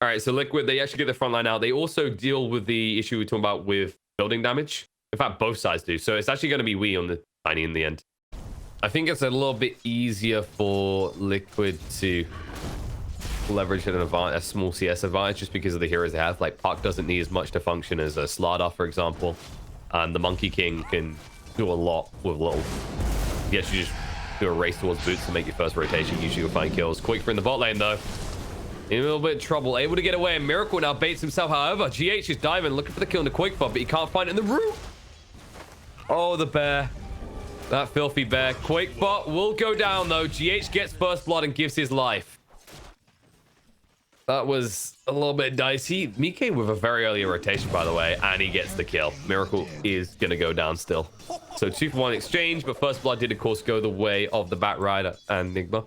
All right, so Liquid, they actually get the front line out. They also deal with the issue we're talking about with building damage. In fact, both sides do. So it's actually going to be we on the Tiny in the end. I think it's a little bit easier for Liquid to leverage a small CS advantage just because of the heroes they have. Like Puck doesn't need as much to function as a Starladder, for example. And the Monkey King can do a lot with little. You actually just do a race towards boots to make your first rotation. Usually you'll find kills. Quick in the bot lane though. In a little bit of trouble. Able to get away. And Miracle now baits himself. However, GH is diving, looking for the kill in the quick bot, but he can't find it in the roof. Oh, the bear. That filthy bear. Quake bot will go down though. GH gets first blood and gives his life. That was a little bit dicey. Mike with a very early rotation, by the way, and he gets the kill. Miracle is going to go down still. So 2-for-1 exchange, but first blood did, of course, go the way of the Batrider and Nigma.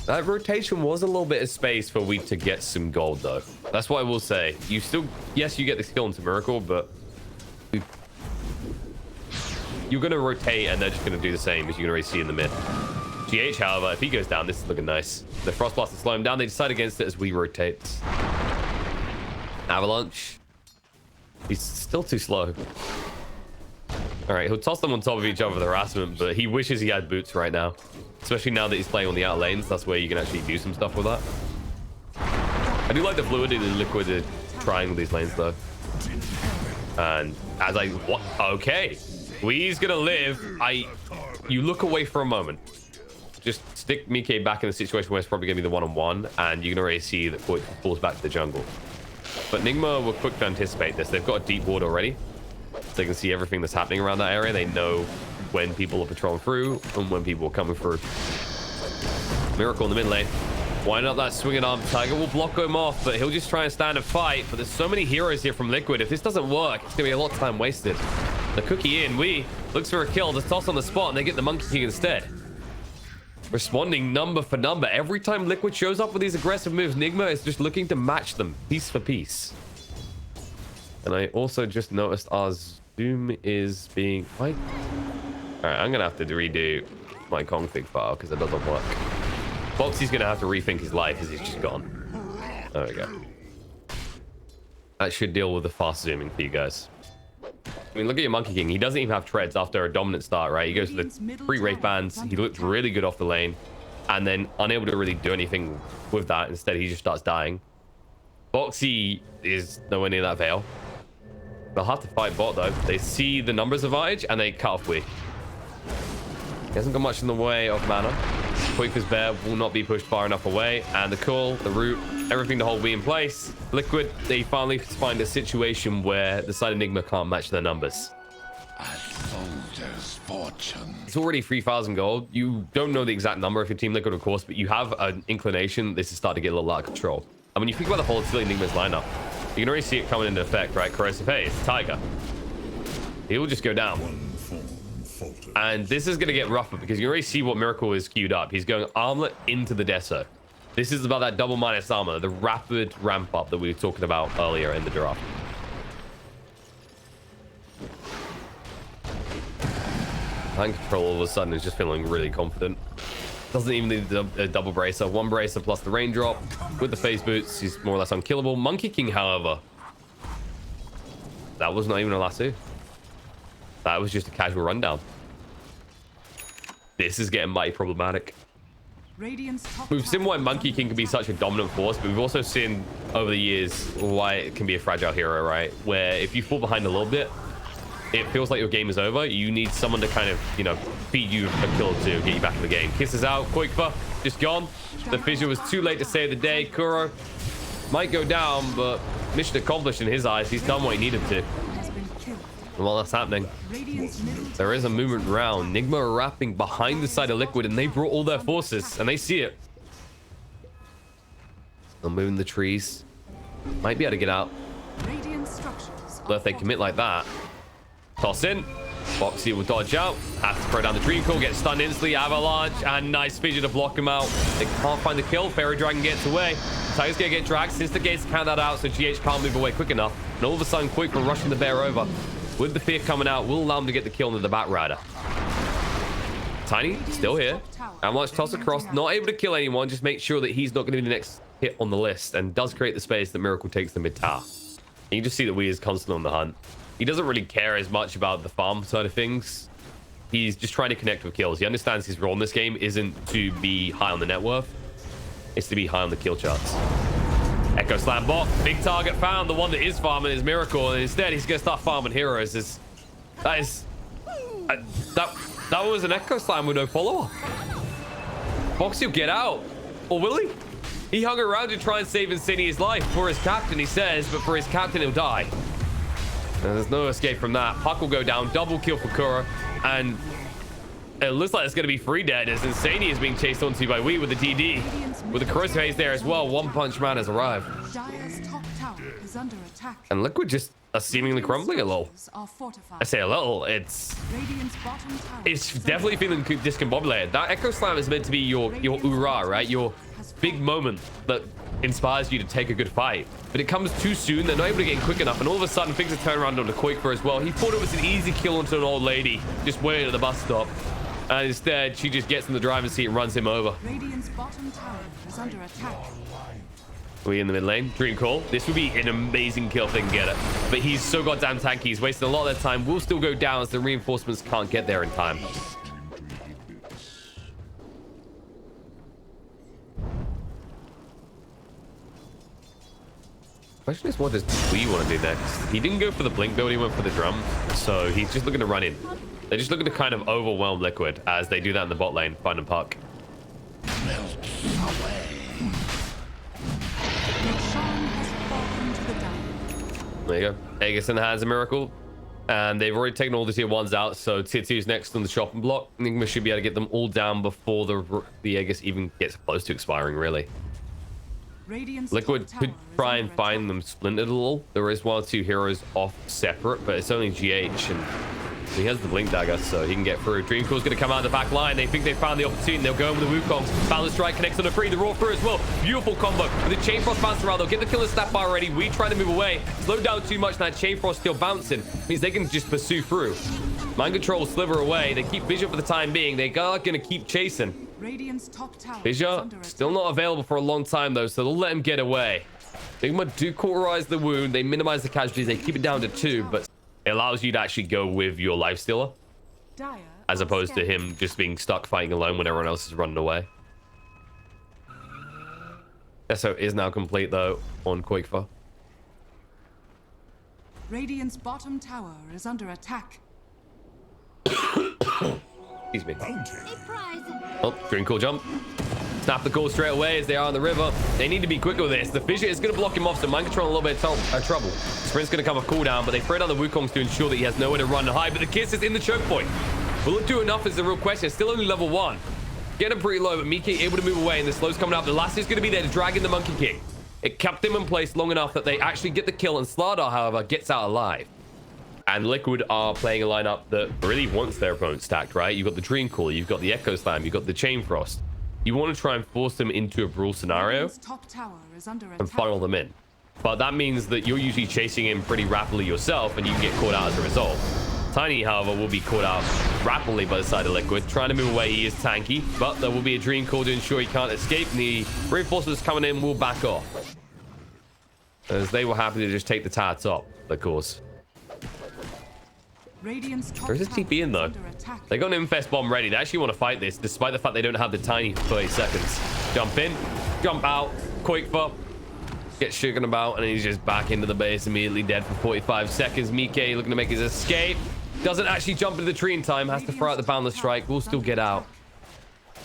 That rotation was a little bit of space for we to get some gold, though. That's what I will say. You still, yes, you get the kill into Miracle, but you're going to rotate, and they're just going to do the same as you can already see in the mid. GH, however, if he goes down, this is looking nice. The Frost Blast to slow him down. They decide against it as we rotate. Avalanche. He's still too slow. All right, he'll toss them on top of each other with harassment, but he wishes he had boots right now. Especially now that he's playing on the out lanes. That's where you can actually do some stuff with that. I do like the fluidity the Liquid are trying with these lanes, though. And as I... What? Okay. Wee's gonna live. You look away for a moment. Just stick Mike back in the situation where it's probably gonna be the one-on-one, and you can already see that Quick falls back to the jungle. But Nigma were quick to anticipate this. They've got a deep ward already. So they can see everything that's happening around that area. They know when people are patrolling through and when people are coming through. Miracle in the mid lane. Winding up that swinging arm. Tiger will block him off, but he'll just try and stand and fight. But there's so many heroes here from Liquid. If this doesn't work, it's gonna be a lot of time wasted. The cookie in. We looks for a kill. Just toss on the spot, and they get the Monkey King instead. Responding number for number. Every time Liquid shows up with these aggressive moves, Nigma is just looking to match them piece for piece. And I also just noticed our Zoom is being... All right, I'm gonna have to redo my config file because it doesn't work. Foxy's gonna have to rethink his life as he's just gone. There we go. That should deal with the fast zooming for you guys. I mean, look at your Monkey King. He doesn't even have treads after a dominant start, right? He goes for the 3 Wraith Bands. He looked really good off the lane. And then unable to really do anything with that. Instead, he just starts dying. Foxy is nowhere near that Veil. They'll have to fight bot, though. They see the numbers advantage, and they cut off Wii. He hasn't got much in the way of mana. Quick as Bear will not be pushed far enough away. And the call, the root, everything to hold Wii in place. Liquid, they finally find a situation where the side of Nigma can't match their numbers. It's already 3,000 gold. You don't know the exact number of your Team Liquid, of course, but you have an inclination this is starting to get a little out of control. And when you think about the volatility in Nigma's lineup, you can already see it coming into effect, right? Corrosive Haze, Tiger. He will just go down. And this is going to get rougher because you already see what Miracle is queued up. He's going Armlet into the Deso. This is about that double minus armor, the rapid ramp up that we were talking about earlier in the draft. Hand control all of a sudden is just feeling really confident. Doesn't even need a double bracer. 1 bracer plus the raindrop. With the phase boots, he's more or less unkillable. Monkey King, however, that was not even a lasso. That was just a casual rundown. This is getting mighty problematic. We've seen why Monkey King can be such a dominant force, but we've also seen over the years why it can be a fragile hero, right? Where if you fall behind a little bit, it feels like your game is over. You need someone to kind of, you know, feed you a kill to get you back in the game. Kisses out, Quick buff, just gone. The fissure was too late to save the day. Kuro might go down, but mission accomplished in his eyes. He's done what he needed to. And while that's happening, there is a movement round. Nigma are wrapping behind the side of Liquid, and they brought all their forces, and they see it. They're moving the trees. Might be able to get out. But if they commit like that, toss in. Foxy will dodge out. Has to throw down the Dream Call, get stunned instantly. Avalanche, and nice fissure to block him out. They can't find the kill. Fairy Dragon gets away. Tiger's gonna get dragged since the gates count that out, so GH can't move away quick enough. And all of a sudden, Quick will rushing the bear over. With the fear coming out, will allow him to get the kill into the Batrider. Tiny, still here. Avalanche toss across, not able to kill anyone. Just make sure that he's not going to be the next hit on the list and does create the space that Miracle takes the mid tower. You can just see that Wii is constantly on the hunt. He doesn't really care as much about the farm side of things. He's just trying to connect with kills. He understands his role in this game isn't to be high on the net worth. It's to be high on the kill charts. Echo Slam bot. Big target found. The one that is farming is Miracle. And instead, he's going to start farming heroes. That was an Echo Slam with no follow-up. Foxy will get out. Or will he? He hung around to try and save Insignia's life for his captain, he says, but for his captain, he'll die. And there's no escape from that. Puck will go down. Double kill for Kura. And it looks like it's going to be free dead as Insania is being chased onto by Wii with the DD. With the corrosive haze there as well. One Punch Man has arrived. And Liquid just are seemingly crumbling a little. I say a little. It's definitely feeling discombobulated. That Echo Slam is meant to be your hoorah, right? Your big moment that inspires you to take a good fight. But it comes too soon. They're not able to get in quick enough. And all of a sudden, things are turning around on the Quaker as well. He thought it was an easy kill onto an old lady just waiting at the bus stop. And instead, she just gets in the driving seat and runs him over. Radiant's bottom tower is under attack. We in the mid lane. Dream Call. This would be an amazing kill if they can get it. But he's so goddamn tanky. He's wasting a lot of their time. Will still go down as the reinforcements can't get there in time. Question is, what does we want to do next? He didn't go for the blink build, he went for the drum. So he's just looking to run in. They're just looking to kind of overwhelm Liquid as they do that in the bot lane, find and puck. There you go. Aegis in the hands of Miracle. And they've already taken all the tier 1s out, so tier 2's next on the shopping block. Nigma should be able to get them all down before the Aegis even gets close to expiring, really. Liquid could try and find them splintered a little. There is 1 or 2 heroes off separate, but it's only GH, and he has the blink dagger, so he can get through. Dreamcore's going to come out of the back line. They think they found the opportunity. They'll go in with the Wukongs. Balance Strike connects on the free. The Raw through as well. Beautiful combo. With the Chain Frost bounce around, they'll get the killer snap bar ready. We trying to move away. Slow down too much. That Chain Frost still bouncing. Means they can just pursue through. Mind Control sliver away. They keep Vision for the time being. They are going to keep chasing. Radiant's top tower Vision still not available for a long time, though, so they'll let him get away. Nigma do cauterize the wound. They minimize the casualties. They keep it down to 2, but it allows you to actually go with your lifestealer, as opposed to him just being stuck fighting alone when everyone else is running away. SO is now complete, though, on Quakefa. Radiant's bottom tower is under attack. Excuse me. Oh, Dream Call jump. Snap the call straight away as they are on the river. They need to be quick with this. The Fissure is going to block him off, so Mind Control a little bit of trouble. Sprint's going to come off cooldown, but they throw down the Wukongs to ensure that he has nowhere to run and hide. But the Kiss is in the choke point. Will it do enough is the real question. It's still only level 1. Getting him pretty low, but Miki able to move away, and the slow's coming up. The last is going to be there to drag in the Monkey King. It kept him in place long enough that they actually get the kill, and Starladder, however, gets out alive. And Liquid are playing a lineup that really wants their opponent stacked, right? You've got the Dream Call, you've got the Echo Slam, you've got the Chain Frost. You want to try and force them into a brawl scenario and funnel them in. But that means that you're usually chasing him pretty rapidly yourself, and you can get caught out as a result. Tiny, however, will be caught out rapidly by the side of Liquid. Trying to move away, he is tanky, but there will be a Dream Call to ensure he can't escape, and the reinforcements coming in will back off, as they were happy to just take the tower top, of course. There's a TP in, though. They got an Infest Bomb ready. They actually want to fight this, despite the fact they don't have the Tiny for 30 seconds. Jump in, jump out, Quakefa, get shaken about, and he's just back into the base, immediately dead for 45 seconds. Mike looking to make his escape. Doesn't actually jump into the tree in time. Has to throw out the Boundless Strike. Will still get out. A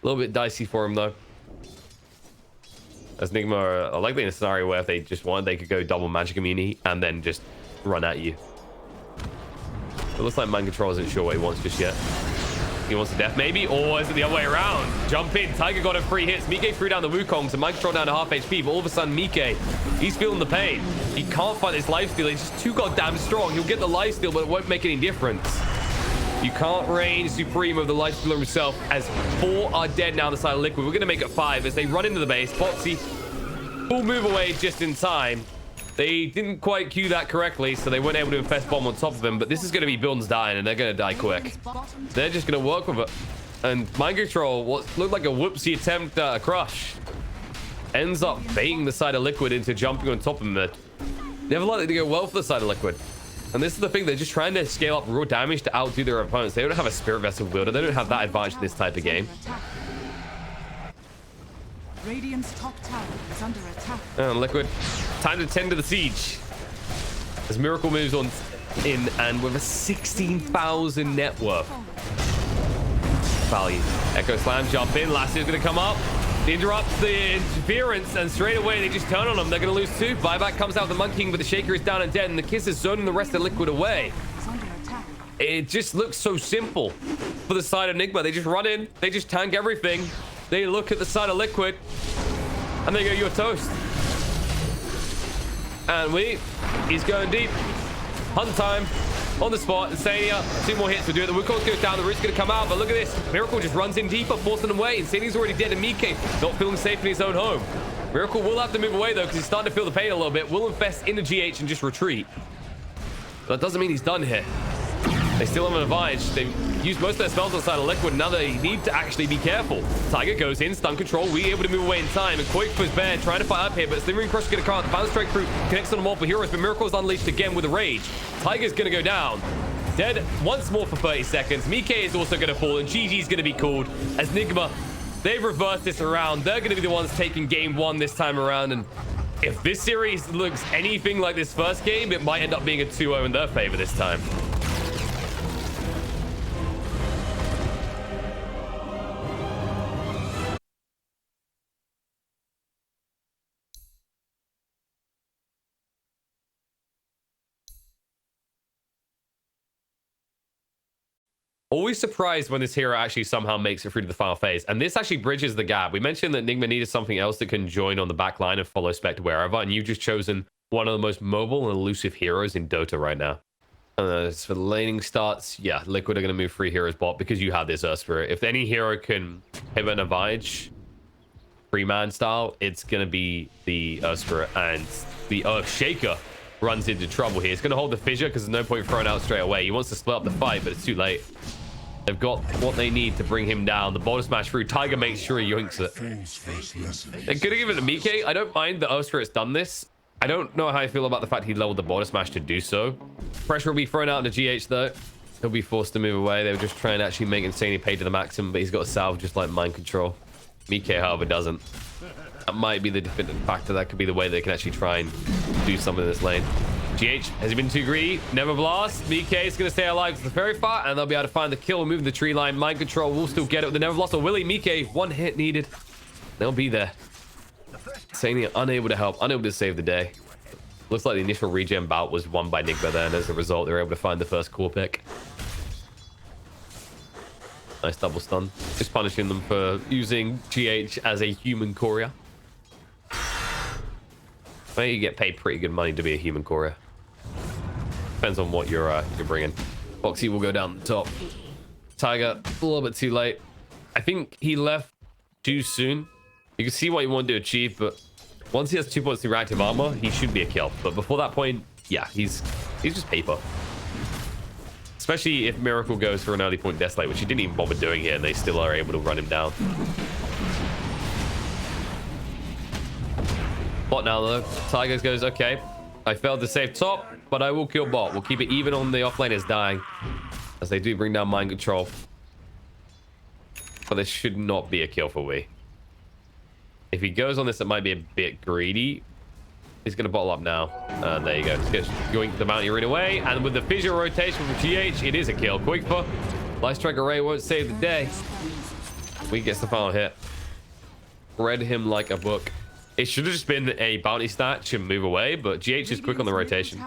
little bit dicey for him, though. As Nigma are likely in a scenario where if they just wanted, they could go double Magic Immunity and then just run at you. It looks like Mind Control isn't sure what he wants just yet. He wants a death, maybe? Or is it the other way around? Jump in. Tiger got him 3 hits. Mike threw down the Wukongs, and Mind Control down to half HP. But all of a sudden, Mike, he's feeling the pain. He can't fight this lifesteal. He's just too goddamn strong. He'll get the lifesteal, but it won't make any difference. You can't range Supreme of the lifestealer himself, as 4 are dead now on the side of Liquid. We're going to make it 5 as they run into the base. Botsy will move away just in time. They didn't quite cue that correctly, so they weren't able to Infest Bomb on top of him. But this is going to be Buildings dying, and they're going to die quick. They're just going to work with it. And Mind Control, what looked like a whoopsie attempt at a crush. ends up baiting the side of Liquid into jumping on top of him. Never likely to go well for the side of Liquid. And this is the thing, they're just trying to scale up raw damage to outdo their opponents. They don't have a Spirit Vessel builder. They don't have that advantage in this type of game. Radiant's top tower is under attack. And Liquid, time to tend to the siege. As Miracle moves on in, and with a 16,000 net worth value. Echo Slam, jump in. Lassier's going to come up. Interrupts the interference, and straight away they just turn on them. They're going to lose two. Buyback comes out the Monkey King, but the Shaker is down and dead, and the Kiss is zoning the rest of Liquid away. It just looks so simple for the side of Nigma. They just run in, they just tank everything. They look at the side of Liquid, and they go, "You're toast." And he's going deep. Hunt time. On the spot, Insania, 2 more hits will do it. The Wukong goes down, the root's going to come out, but look at this. Miracle just runs in deeper, forcing them away. Insania's already dead, and Mike not feeling safe in his own home. Miracle will have to move away, though, because he's starting to feel the pain a little bit. Will infest into GH and just retreat. But that doesn't mean he's done here. They still have an advantage. They've used most of their spells on the side of Liquid. Now they need to actually be careful. Tiger goes in, stun control. We able to move away in time. And Kyiv was bad, trying to fight up here, but Slithering Crush is going to come out. The Bounce Strike through connects on them all for heroes, but Miracle's unleashed again with a rage. Tiger's going to go down. Dead once more for 30 seconds. Mike is also going to fall, and GG's going to be called as Nigma. They've reversed this around. They're going to be the ones taking game 1 this time around. And if this series looks anything like this first game, it might end up being a 2-0 in their favor this time. Always surprised when this hero actually somehow makes it through to the final phase. And this actually bridges the gap. We mentioned that Nigma needed something else that can join on the back line and follow Spectre wherever. And you've just chosen one of the most mobile and elusive heroes in Dota right now. As for the laning starts, yeah, Liquid are going to move 3 heroes bot because you have this Earth Spirit. If any hero can have an advantage, 3-man style, it's going to be the Earth Spirit. And the Earth Shaker runs into trouble here. It's going to hold the fissure because there's no point throwing out straight away. He wants to split up the fight, but it's too late. They've got what they need to bring him down. The bottom smash through. Tiger makes sure he yoinks it. They could have given it to Mike. I don't mind that Earth Spirit's done this. I don't know how I feel about the fact he leveled the bottom smash to do so. Pressure will be thrown out into GH though. He'll be forced to move away. They were just trying to actually make Insania pay to the maximum, but he's got a salve just like mind control. Mike, however, doesn't. That might be the definitive factor. That could be the way they can actually try and do something in this lane. GH, has he been too greedy? Never blast. Mike is going to stay alive to the very far, and they'll be able to find the kill, moving the tree line. Mind control will still get it with the Never Blast. Or Willie, Mike, 1 hit needed. They'll be there. Insania unable to help, unable to save the day. Looks like the initial regen bout was won by Nigma there, and as a result, they were able to find the first core pick. Nice double stun. Just punishing them for using GH as a human courier. Well, you get paid pretty good money to be a human courier. Depends on what you're bringing. Foxy will go down the top. Tiger, a little bit too late. I think he left too soon. You can see what you want to achieve, but once he has 2 points to reactive armor, he should be a kill. But before that point, yeah, he's just paper. Especially if Miracle goes for an early point Death Slate, which he didn't even bother doing here, and they still are able to run him down. Bot now though. Tigers goes, okay, I failed to save top, but I will kill bot. We'll keep it even on the offlaners dying, as they do bring down mind control. But this should not be a kill for Wii. If he goes on this, it might be a bit greedy. He's going to bottle up now. And there you go. Just yoink the bounty right away. And with the fissure rotation from GH, it is a kill. Quick for Life Strike Array won't save the day. Wii gets the final hit. Read him like a book. It should have just been a bounty snatch and move away, but GH is quick on the rotation.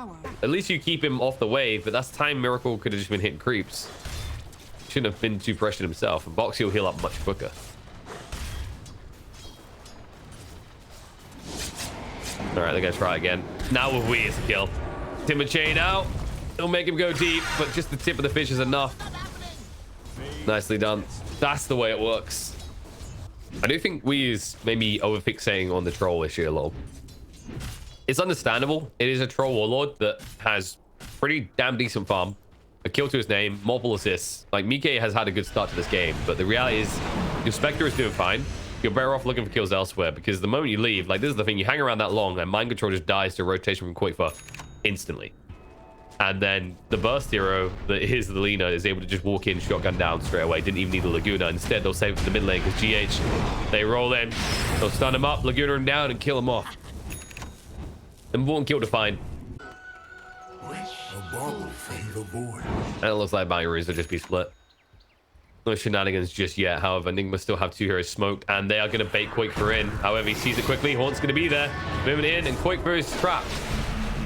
At least you keep him off the wave, but that's time Miracle could have just been hitting creeps. Shouldn't have been too pressured himself, and Boxy will heal up much quicker. Alright, they're gonna try again. Now with Wii, it's a kill. Timber Chain out. It'll make him go deep, but just the tip of the fish is enough. Nicely done. That's the way it works. I do think Wii is maybe overfixating on the troll issue a little. It's understandable. It is a troll warlord that has pretty damn decent farm, a kill to his name, multiple assists. Like, Mike has had a good start to this game, but the reality is your Spectre is doing fine. you're better off looking for kills elsewhere, because the moment you leave, like, this is the thing, you hang around that long and mind control just dies to rotation from Quickfire instantly. And then the burst hero that is the Lina is able to just walk in, shotgun down straight away. Didn't even need the Laguna. Instead, they'll save it for the mid lane because GH, they roll in, they'll stun him up, Laguna him down, and kill him off. Important kill to find. And it looks like Bangaroos will just be split. No shenanigans just yet. However, Nigma still have 2 heroes smoked, and they are going to bait Quickfire in. However, he sees it quickly. Haunt's going to be there. Moving in, and Quickfire is trapped.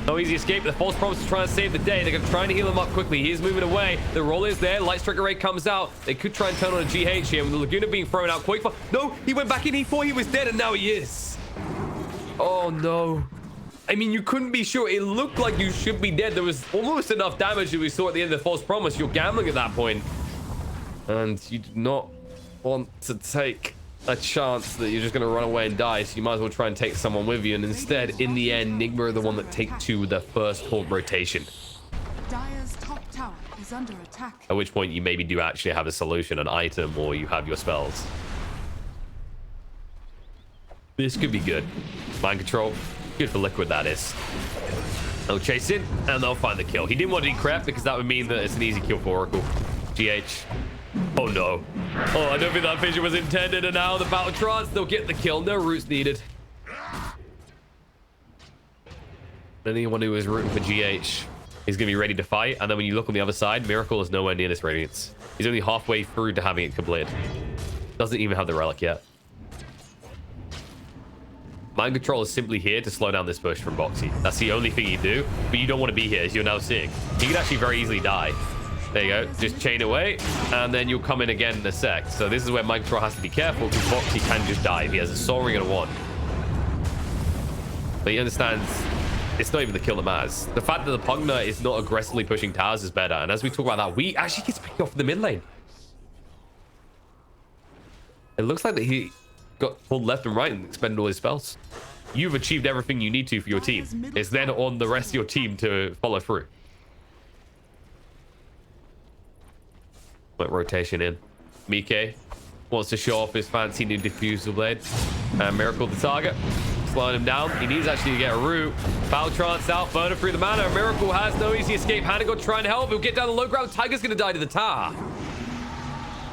No easy escape. The false promise to try and save the day. They're trying to heal him up quickly. He's moving away. The roll is there. Light Strike Array comes out. They could try and turn on a GH here with the Laguna being thrown out. Quickfire. No, he went back in. He thought he was dead, and now he is. Oh, no. I mean, you couldn't be sure. It looked like you should be dead. There was almost enough damage that we saw at the end of the false promise. You're gambling at that point. And you do not want to take a chance that you're just going to run away and die, so you might as well try and take someone with you. And instead, in the end, Nigma are the one that take 2 with their first Haunt rotation. Dire's top tower is under attack. At which point you maybe do actually have a solution, an item, or you have your spells. This could be good. Mind control, good for Liquid, that is. They'll chase in and they'll find the kill. He didn't want to decrep because that would mean that it's an easy kill for Oracle. GH. Oh no. Oh, I don't think that vision was intended, and now the battle trance, they'll get the kill. No roots needed. Anyone who is rooting for GH is going to be ready to fight, and then when you look on the other side, Miracle is nowhere near this Radiance. He's only halfway through to having it completed. Doesn't even have the relic yet. Mind control is simply here to slow down this push from Boxy. That's the only thing you do, but you don't want to be here, as you're now seeing. He could actually very easily die. There you go. Just chain away, and then you'll come in again in a sec. So this is where mind control has to be careful, because Boxy can just die if he has a Soul Ring and a Wand. But he understands it's not even the kill that matters. The fact that the Pugna is not aggressively pushing towers is better. And as we talk about that, we actually gets picked off in the mid lane. It looks like that he got pulled left and right and expended all his spells. You've achieved everything you need to for your team. It's then on the rest of your team to follow through. Rotation in. Mike wants to show off his fancy new diffusal blade. And Miracle the target. Slowing him down. He needs actually to get a root. Foul trance out. Burner through the mana. Miracle has no easy escape. Hanagon trying to help. He'll get down the low ground. Tiger's going to die to the tower.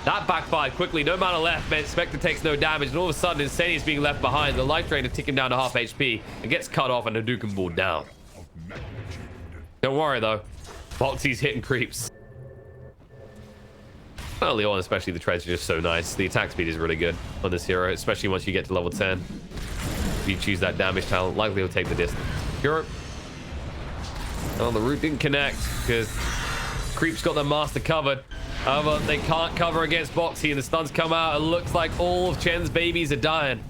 That backfired quickly. No mana left. Meant Spectre takes no damage. And all of a sudden, Insane is being left behind. The life drain is ticking down to half HP. And gets cut off and Hadouken ball down. Don't worry, though. Boxy's hitting creeps. Early on, especially, the treads are just so nice. The attack speed is really good on this hero, especially once you get to level 10. If you choose that damage talent, likely he'll take the distance. Europe. Oh, the root didn't connect because Creep's got their master covered. However, they can't cover against Boxy, and the stuns come out. It looks like all of Chen's babies are dying.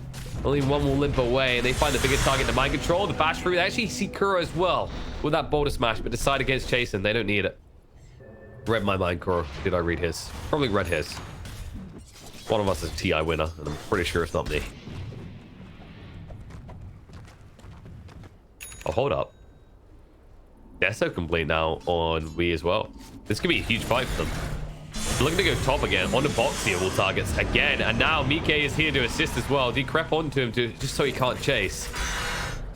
Only one will limp away, and they find the biggest target to mind control. The bash through. They actually see Kuro as well with that boulder smash, but decide against chasing. They don't need it. Read my mind, Kuro. Did I read his? Probably read his. One of us is a TI winner, and I'm pretty sure it's not me. Oh, hold up. Deso complete now on Wii as well. This could be a huge fight for them. They're looking to go top again onto Boxy of all targets again, and now Mike is here to assist as well. Decrep onto him just so he can't chase.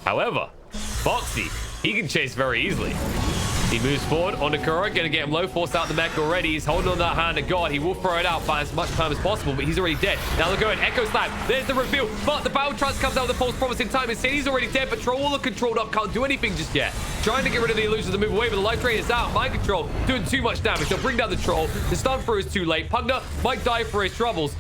However, Boxy, he can chase very easily. He moves forward onto Kuro, gonna get him low, forced out the mech already. He's holding on that hand of God. He will throw it out by as much time as possible, but he's already dead. Now they're going Echo Slap. There's the reveal, but the Battle Trance comes out with a false promise in time. He's already dead, but Troll controlled up, can't do anything just yet. Trying to get rid of the illusions to move away, but the life drain is out. Mind control doing too much damage. They'll bring down the Troll. The stun through is too late. Pugna might die for his troubles,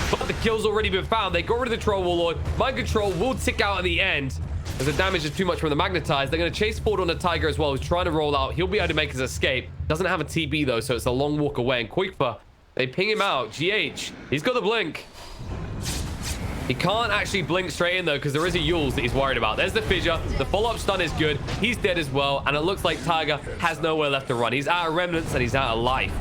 but the kill's already been found. They got rid of the Troll Warlord. Mind control will tick out at the end. As the damage is too much from the magnetize, they're going to chase forward on the Tiger as well, who's trying to roll out. He'll be able to make his escape. Doesn't have a TB though, so it's a long walk away. And Quickfire, they ping him out. GH, he's got the blink. He can't actually blink straight in though, because there is a Yules that he's worried about. There's the fissure. The follow-up stun is good. He's dead as well, and it looks like Tiger has nowhere left to run. He's out of remnants and he's out of life.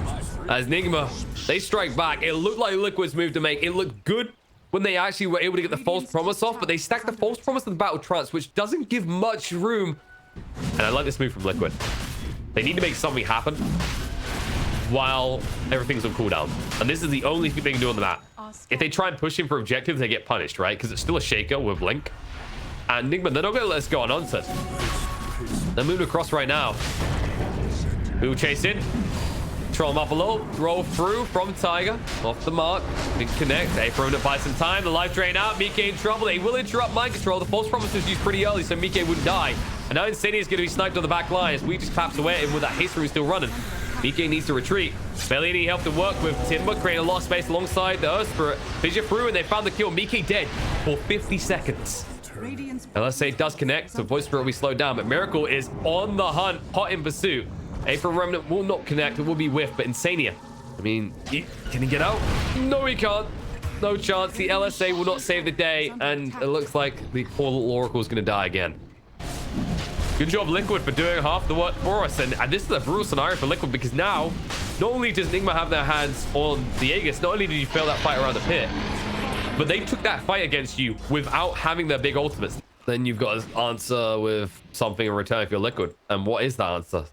As Nigma, they strike back. It looked like Liquid's move to make. It looked good when they actually were able to get the false promise off, but they stacked the false promise and the battle trance, which doesn't give much room. And I like this move from Liquid. They need to make something happen while everything's on cooldown. And this is the only thing they can do on the map. if they try and push him for objectives, they get punished, right? Because it's still a shaker with Blink. And Nigma, they're not going to let us go unanswered. They're moving across right now. We will chase in. Troll him up a little. Roll through from Tiger. Off the mark. Big connect. They throw to buy some time. The life drain out. Mike in trouble. They will interrupt mind control. The false promise was used pretty early, so Mike wouldn't die. And now Insania is going to be sniped on the back line as we just claps away at him with that haste room still running. Mike needs to retreat. Barely any help to work with. Timber creating a lot of space alongside the Earth Spirit. Fissure through and they found the kill. Mike dead for 50 seconds. LSA does connect, so Voice Spirit will be slowed down, but Miracle is on the hunt, hot in pursuit. April Remnant will not connect, it will be whiffed, but Insania, I mean, can he get out? No, he can't. No chance. The LSA will not save the day, and it looks like the poor little Oracle is going to die again. Good job, Liquid, for doing half the work for us, and this is a brutal scenario for Liquid, because now, not only does Nigma have their hands on the Aegis, not only did you fail that fight around the pit, but they took that fight against you without having their big ultimates. Then you've got to answer with something in return if you're Liquid. And what is that answer?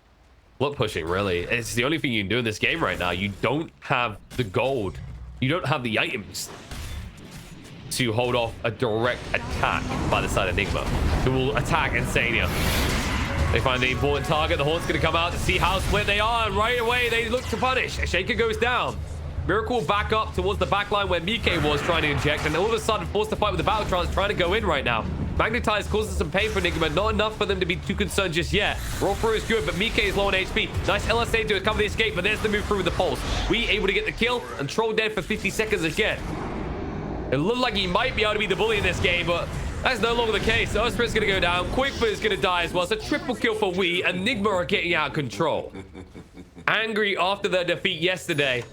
Blood pushing, really. It's the only thing you can do in this game right now. You don't have the gold. You don't have the items to hold off a direct attack by the side of Nigma, who will attack Insania. They find the important target. The Horn's going to come out to see how split they are. And right away, they look to punish. Shaker goes down. Miracle back up towards the back line where Mike was trying to inject, and all of a sudden forced to fight with the Battle Trance trying to go in right now. Magnetize causes some pain for Nigma, not enough for them to be too concerned just yet. Roll through is good, but Mike is low on HP. Nice LSA to cover the escape, but there's the move through with the pulse. We able to get the kill, and Troll dead for 50 seconds again. It looked like he might be able to be the bully in this game, but that's no longer the case. Earth Spirit's going to go down. Quickfoot is going to die as well. It's a triple kill for we, and Nigma are getting out of control. Angry after their defeat yesterday.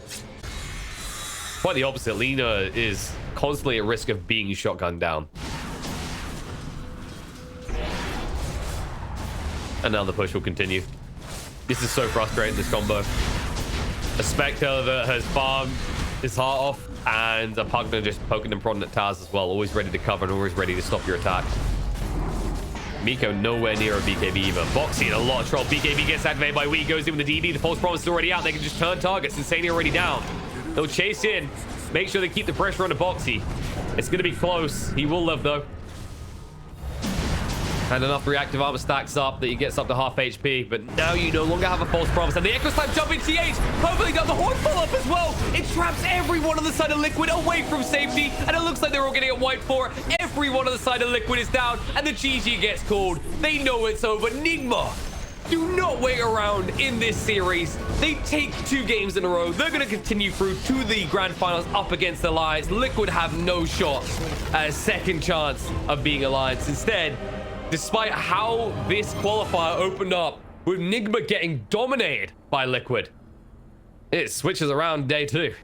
Quite the opposite. Lena is constantly at risk of being shotgunned down. And now the push will continue. This is so frustrating, this combo. A Spectre that has farmed his heart off, and a Pugner just poking and prodding at Taz as well. Always ready to cover and always ready to stop your attack. Miko nowhere near a BKB either. Boxy in a lot of trouble. BKB gets activated by Wii, goes in with the DD. The false promise is already out. They can just turn targets. Insania already down. They'll chase in. Make sure they keep the pressure on the Boxy. It's going to be close. He will live, though. And enough reactive armor stacks up that he gets up to half HP. But now you no longer have a false promise. And the Echo Slam jumping TH. Hopefully got the Horn pull up as well. It traps everyone on the side of Liquid away from safety. And it looks like they're all going to get wiped for. Everyone on the side of Liquid is down. And the GG gets called. They know it's over. Nigma, do not wait around in this series. They take 2 games in a row. They're going to continue through to the grand finals up against Alliance. Liquid have no shot at a second chance of being Alliance. Instead, despite how this qualifier opened up with Nigma getting dominated by Liquid, it switches around day 2.